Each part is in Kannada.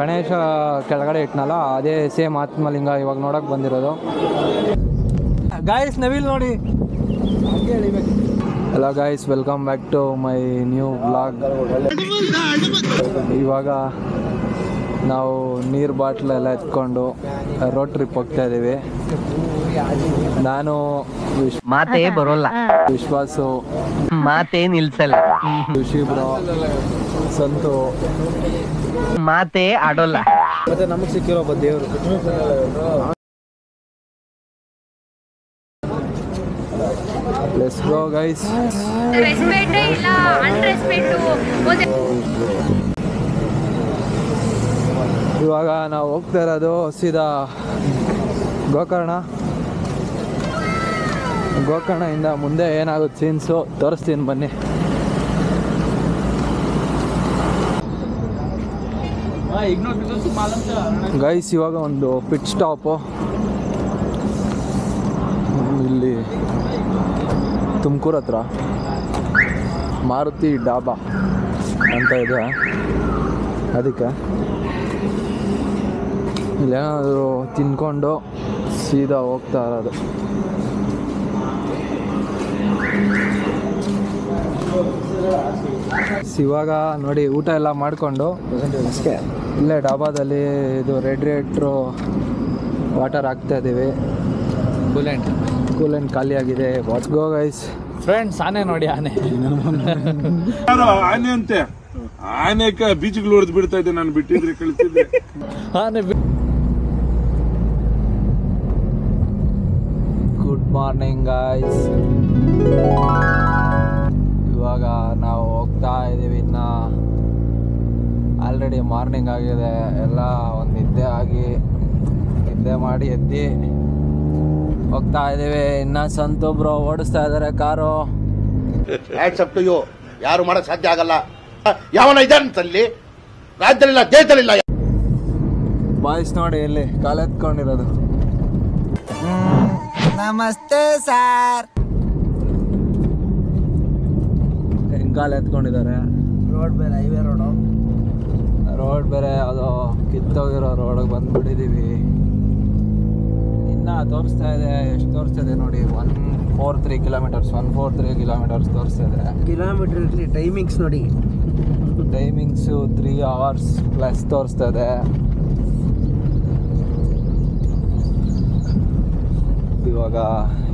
ಗಣೇಶ ಕೆಳಗಡೆ ಇಟ್ನಲ್ಲ ಅದೇ ಸೇಮ್ ಆತ್ಮಲಿಂಗ ಇವಾಗ ನೋಡೋಕೆ ಬಂದಿರೋದು. ಗಾಯ್ಸ್ ನವಿಲ್ ನೋಡಿ. Hello guys, welcome back to my new vlog. ಇವಾಗ ನಾವು ನೀರು ಬಾಟ್ಲೆಲ್ಲ ಎತ್ಕೊಂಡು ರೋಡ್ ಟ್ರಿಪ್ ಹೋಗ್ತಾ ಇದ್ದೀವಿ. ನಾನು ಮಾತೇ ಬರೋಲ್ಲ, ವಿಶ್ವಾಸು ಮಾತೇ ನಿಲ್ಸಲ್ಲ, ಖುಷಿ ಬ್ರೋ, ಸಂತು ಮಾತೇ ಆಡೋಲ್ಲ. ಮತ್ತೆ ನಮಗೆ ಸಿಕ್ಕಿರೋ ದೇವರು. Let's go guys. ಇವಾಗ ನಾವು ಹೋಗ್ತಾ ಇರೋದು ಸೀದಾ ಗೋಕರ್ಣದಿಂದ ಮುಂದೆ ಏನಾಗುತ್ತೆ ಸೀನ್ಸು ತೋರಿಸ್ತೀನಿ ಬನ್ನಿ. ಗೈಸ್ ಇವಾಗ ಒಂದು ಪಿಟ್ ಸ್ಟಾಪು ಇಲ್ಲಿ ತುಮಕೂರು ಹತ್ರ ಮಾರುತಿ ಡಾಬಾ ಅಂತ ಇದೆ. ಅದಕ್ಕೆ ಇಲ್ಲೇನಾದರೂ ತಿನ್ಕೊಂಡು ಸೀದಾ ಹೋಗ್ತಾ ಇರೋದು. ಇವಾಗ ನೋಡಿ ಊಟ ಎಲ್ಲ ಮಾಡಿಕೊಂಡು ಇಲ್ಲೇ ಡಾಬಾದಲ್ಲಿ ಇದು ರೆಡಿಯೇಟ್ರು ವಾಟರ್ ಹಾಕ್ತಾ ಇದ್ದೀವಿ. ಕೂಲೆಂಟ್ ಖಾಲಿ ಆಗಿದೆ. What's go guys. ಫ್ರೆಂಡ್ಸ್ ಆನೆ ನೋಡಿ, ಆನೆ ಅಂತೆ ಆನೆಕ ಬೀಚ್ಗಳು ಹೊಡೆದು ಬಿಡ್ತಾ ಇದ್ದೆ. ನಾನು ಬಿಟ್ಟಿದ್ರೆ ಕಳಿಸಿದ್ದೆ ಆನೆ. Good morning guys. ಇವಾಗ ನಾವು ಹೋಗ್ತಾ ಇದ್ದೀವಿ. ಇನ್ನು ಆಲ್ರೆಡಿ ಮಾರ್ನಿಂಗ್ ಆಗಿದೆ. ಎಲ್ಲ ಒಂದು ನಿದ್ದೆ ಮಾಡಿ ಎದ್ದು ಹೋಗ್ತಾ ಇದ್ದೀವಿ. ಇನ್ನು ಸಂತು ಬ್ರೋ ಓಡಿಸ್ತಾ ಇದ್ದಾರೆ ಕಾರು. ಯಾರು ಮಾಡಕ್ ಸಾಧ್ಯ ಆಗಲ್ಲ. ಯಾವನ ಇದಂತಲ್ಲಿ ರಾಜ್ಯದಲ್ಲಿಲ್ಲ, ದೇಶದಲ್ಲಿಲ್ಲ. ಬಾಯ್ಸ್ ನೋಡಿ ಇಲ್ಲಿ ಕಾಲೆತ್ಕೊಂಡಿರೋದು. ನಮಸ್ತೆ ಸರ್. ಹೆಂಗ್ ಕಾಲು ಎತ್ಕೊಂಡಿದ್ದಾರೆ. ರೋಡ್ ಬೇರೆ, ಹೈವೇ ರೋಡ್ ಬೇರೆ ಅದು ಕಿತ್ತೋಗಿರೋ ರೋಡಿಗೆ ಬಂದ್ಬಿಟ್ಟಿದ್ದೀವಿ. ಇನ್ನು ತೋರಿಸ್ತಾ ಇದೆ. ಎಷ್ಟು ತೋರಿಸ್ತಾ ಇದೆ ನೋಡಿ, 143 ಕಿಲೋಮೀಟರ್ಸ್ ತೋರಿಸ್ತಾ ಇದೆ. ಕಿಲೋಮೀಟರ್ ಟೈಮಿಂಗ್ಸ್ ನೋಡಿ. ಟೈಮಿಂಗ್ಸು 3 hours ಪ್ಲಸ್ ತೋರಿಸ್ತಾ ಇದೆ. ಇವಾಗ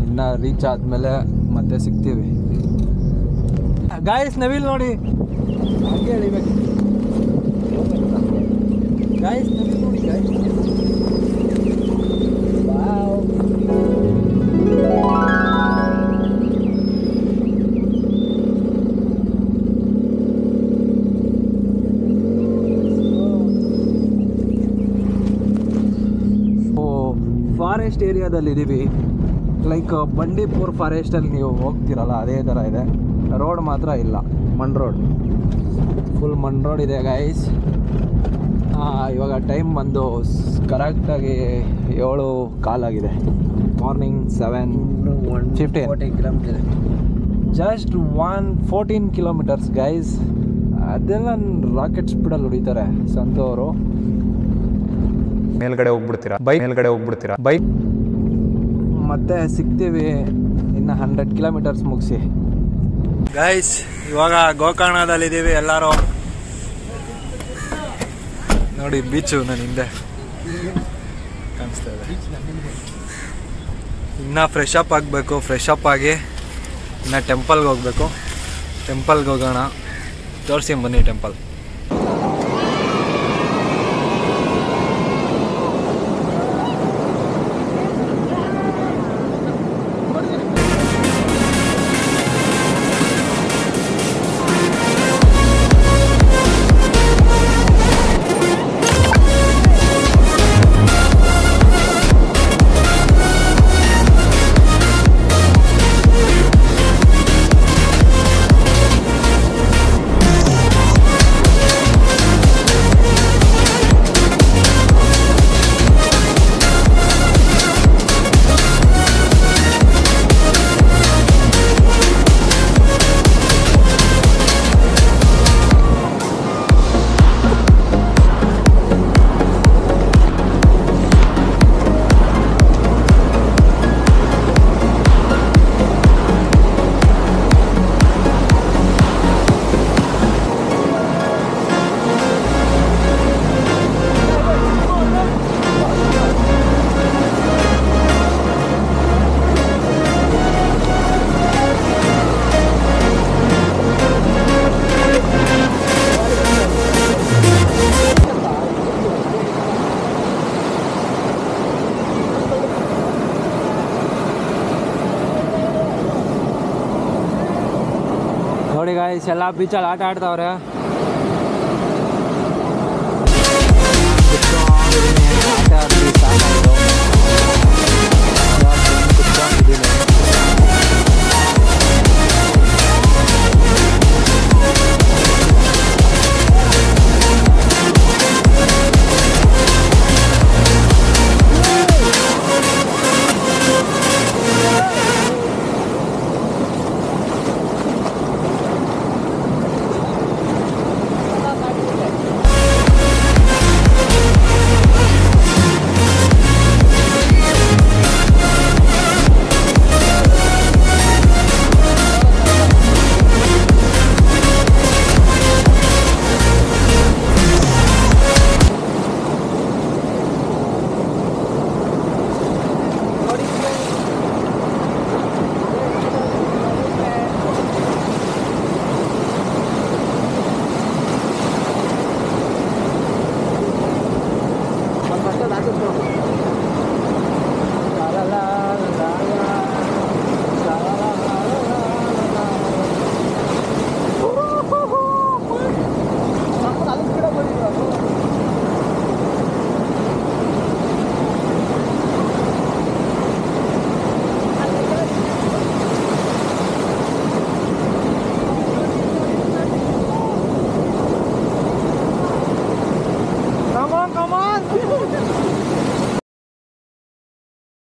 ಇನ್ನು ರೀಚ್ ಆದಮೇಲೆ ಮತ್ತೆ ಸಿಗ್ತೀವಿ. ಗಾಯ್ಸ್ ನವಿಲ್ ನೋಡಿ. ಹಾಗೆ ಎಳಿಬೇಕು ಗಾಯ್ಸ್, ನವಿಲ್ ನೋಡಿ ಗಾಯ್ಸ್. ಫಾರೆಸ್ಟ್ ಏರಿಯಾದಲ್ಲಿ ಇದ್ದೀವಿ. ಲೈಕ್ ಬಂಡೀಪುರ್ ಫಾರೆಸ್ಟಲ್ಲಿ ನೀವು ಹೋಗ್ತಿರಲ್ಲ ಅದೇ ಥರ ಇದೆ. ರೋಡ್ ಮಾತ್ರ ಇಲ್ಲ, ಮಣ್ ರೋಡ್, ಫುಲ್ ಮಣ್ ರೋಡ್ ಇದೆ ಗೈಸ್. ಇವಾಗ ಟೈಮ್ ಬಂದು ಕರೆಕ್ಟಾಗಿ 7:15 ಆಗಿದೆ. Morning 7:15 kilometre. Just 114 kilometres guys. ಅದೆಲ್ಲ ರಾಕೆಟ್ ಸ್ಪೀಡಲ್ಲಿ ಹೊಡಿತಾರೆ ಸಂತು ಅವರು. ಮೇಲ್ಗಡೆ ಹೋಗ್ಬಿಡ್ತೀರಾ ಬೈಕ್ ಮತ್ತೆ ಸಿಗ್ತೀವಿ ಇನ್ನು 100 ಕಿಲೋಮೀಟರ್ಸ್ ಮುಗಿಸಿ. ಗೈಸ್ ಇವಾಗ ಗೋಕರ್ಣದಲ್ಲಿದ್ದೀವಿ ಎಲ್ಲರೂ. ನೋಡಿ ಬೀಚು ನನ್ನ ಹಿಂದೆ ಕಾಣಿಸ್ತಾ ಇದೆ. ಇನ್ನು ಫ್ರೆಶ್ ಅಪ್ ಆಗಬೇಕು. ಫ್ರೆಶ್ ಅಪ್ ಆಗಿ ಇನ್ನು ಟೆಂಪಲ್ಗೆ ಹೋಗ್ಬೇಕು. ಟೆಂಪಲ್ಗೆ ಹೋಗೋಣ. ತೋರಿಸಿ ಬನ್ನಿ ಟೆಂಪಲ್. ಗಾಯ್ಸ್ ಎಲ್ಲ ಬೀಚಲ್ಲಿ ಆಟ ಆಡ್ತಾವ್ರೆ. ಆಟ ಆಡಿ ಸಾಕಾಯ್ತು. ಕುತ್ಕೊಂಡಿದ್ದೀನಿ.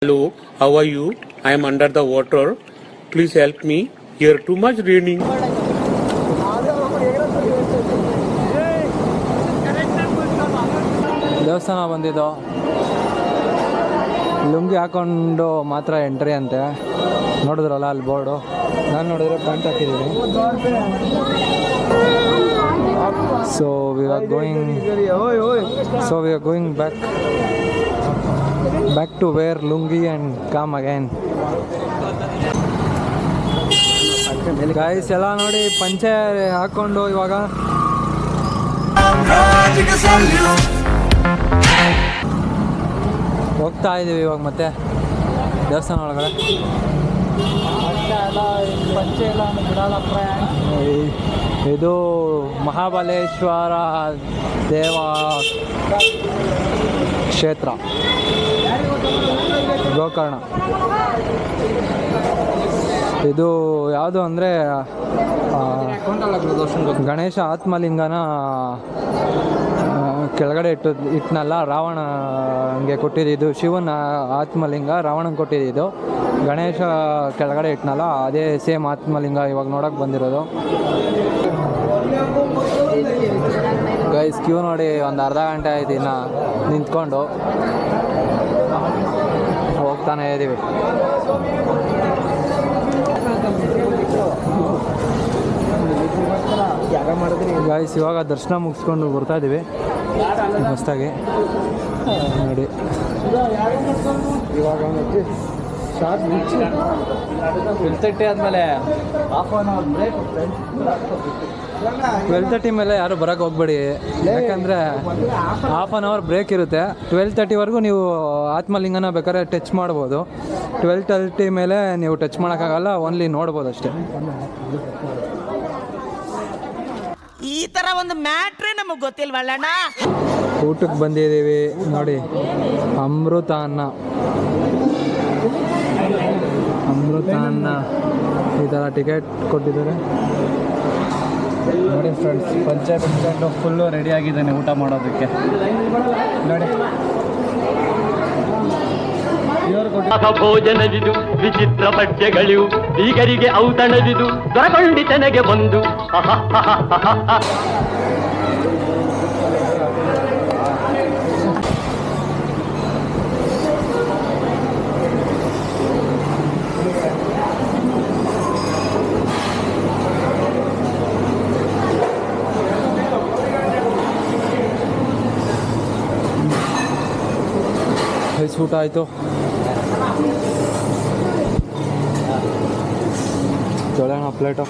Hello, how are you? I am under the water. Please help me. Here too much raining. ದೇವಸ್ಥಾನ ಬಂದಿದ್ದು. ಲುಂಗಿ ಹಾಕೊಂಡು ಮಾತ್ರ ಎಂಟ್ರಿ ಅಂತೆ. ನೋಡಿದ್ರಲ್ಲ ಅಲ್ಲಿ ಬೋರ್ಡು. ನಾನು ನೋಡಿದ್ರೆ ಪ್ಯಾಂಟ್ ಹಾಕಿದ್ದೀನಿ. So we are going back to wear lungi and come again. Guys ಎಲ್ಲ ನೋಡಿ ಪಂಚೆ ಹಾಕ್ಕೊಂಡು ಇವಾಗ ಹೋಗ್ತಾ ಇದ್ದೀವಿ ಇವಾಗ ಮತ್ತೆ ದೇವಸ್ಥಾನ ಒಳಗಡೆ. ಇದು ಮಹಾಬಲೇಶ್ವರ ದೇವ ಕ್ಷೇತ್ರ ಗೋಕರ್ಣ. ಇದು ಯಾವುದು ಅಂದರೆ ಗಣೇಶ ಆತ್ಮಲಿಂಗನ ಕೆಳಗಡೆ ಇಟ್ಟನಲ್ಲ ರಾವಣಂಗೆ ಕೊಟ್ಟಿದ್ದು. ಶಿವನ ಆತ್ಮಲಿಂಗ ರಾವಣಂಗೆ ಕೊಟ್ಟಿದ್ದು. ಗಣೇಶ ಕೆಳಗಡೆ ಇಟ್ಟನಲ್ಲ ಅದೇ ಸೇಮ್ ಆತ್ಮಲಿಂಗ ಇವಾಗ ನೋಡೋಕೆ ಬಂದಿರೋದು. ಗೈಸ್ ಕ್ಯೂ ನೋಡಿ ಒಂದು ಅರ್ಧ ಗಂಟೆ ಆಯ್ತು ಇನ್ನು ನಿಂತ್ಕೊಂಡು. ಹೋಗ್ತಾನೆ ಇದ್ದೀವಿ. ಗೈಸ್ ಇವಾಗ ದರ್ಶನ ಮುಗಿಸ್ಕೊಂಡು ಬರ್ತಾ ಇದ್ದೀವಿ ಮಸ್ತಾಗಿ ನೋಡಿ. ಇವಾಗ 12:30 ಆದಮೇಲೆ 12:30 ಮೇಲೆ ಯಾರು ಬರೋಕ್ಕೆ ಹೋಗ್ಬೇಡಿ, ಯಾಕಂದರೆ 1/2 ಅವರ್ ಬ್ರೇಕ್ ಇರುತ್ತೆ. 12:30ವರೆಗೂ ನೀವು ಆತ್ಮಲಿಂಗನ ಬೇಕಾದ್ರೆ ಟಚ್ ಮಾಡ್ಬೋದು. 12:30 ಮೇಲೆ ನೀವು ಟಚ್ ಮಾಡೋಕ್ಕಾಗಲ್ಲ, ಓನ್ಲಿ ನೋಡ್ಬೋದು ಅಷ್ಟೇ. ಈ ತರ ಒಂದು ಮ್ಯಾಟ್ರೇ ನಮಗೆ ಗೊತ್ತಿಲ್ವಲ್ಲಣ್ಣ. ಊಟಕ್ಕೆ ಬಂದಿದ್ದೀವಿ ನೋಡಿ. ಅಮೃತ ಅನ್ನ ಈ ಥರ ಟಿಕೆಟ್ ಕೊಟ್ಟಿದ್ದಾರೆ ನೋಡಿ ಫ್ರೆಂಡ್ಸ್. ಪಂಚೆ ಬಿಟ್ಕೊಂಡು ಫುಲ್ಲು ರೆಡಿ ಆಗಿದ್ದಾನೆ ಊಟ ಮಾಡೋದಕ್ಕೆ ನೋಡಿ. ಭೋಜನವಿದು ವಿಚಿತ್ರ ಪಠ್ಯಗಳಿವು ಬೀಗರಿಗೆ ಔತಣವಿದು ದೊರಕೊಂಡಿತನೆಗೆ ಬಂದು ಊಟ ಆಯಿತು. ತೊಳೆಯೋಣ ಪ್ಲೇಟು.